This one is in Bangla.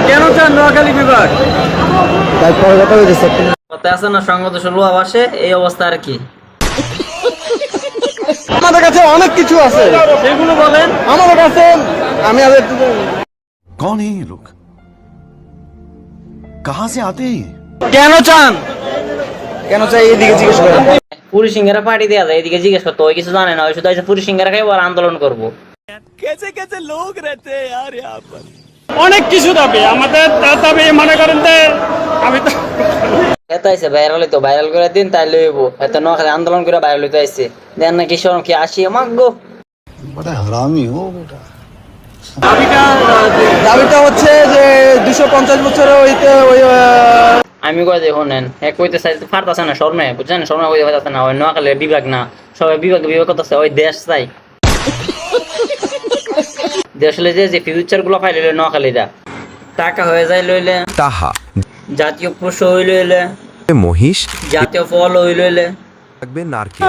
কেন চান নোয়াখালী বিভাগ? তারপরে কথা হইতেছে কথা আছে না, সংগত লোহা ভাসে, এই অবস্থা আর কি। আমাদের কাছে অনেক কিছু আছে, সেগুলো বলেন। আমাদের কাছে আমি আগে कौन है ये लोग कहां से आते हैं কেন চান? কেন চাই এদিকে জিজ্ঞেস করেন। পুরি সিঙ্গারা পার্টি দেওয়া যায়, এদিকে জিজ্ঞেস করতো, ওই কিছু জানে না, ওই শুধু এসে পুরি সিঙ্গারা খাইবো আর আন্দোলন করবো। অনেক কিছু দাবি আমাদের, দাবি মনে করেন যে আমি তো এত আইসে ভাইরাল হইতো, ভাইরাল করে দিন তাই লইব। এত নোয়াখালী আন্দোলন করে ভাইরাল হইতে আইসে, দেন না কি শরম কি আসি মাগো। बड़ा हरामी हो बेटा দাবিটা হচ্ছে যে 250 বছরে হইতে ওই আমি কই যে শুনেন, এক কইতে চাই ফারতাছে না শর্মে, বুঝছেন, শর্মে কইতে পারতাছে না, ওই নোয়াখালী বিভাগ না, সবাই বিভাগ বিভাগ করতেছে, ওই দেশ চাই। দেশ লইলে যে ফিউচার গুলো পাই লইলে নোয়াখালীরা টাকা হয়ে যায় লইলে, তাহা জাতীয় পশু হই লইলে, মহিষ জাতীয় ফল হই লইলে থাকবে নারকেল।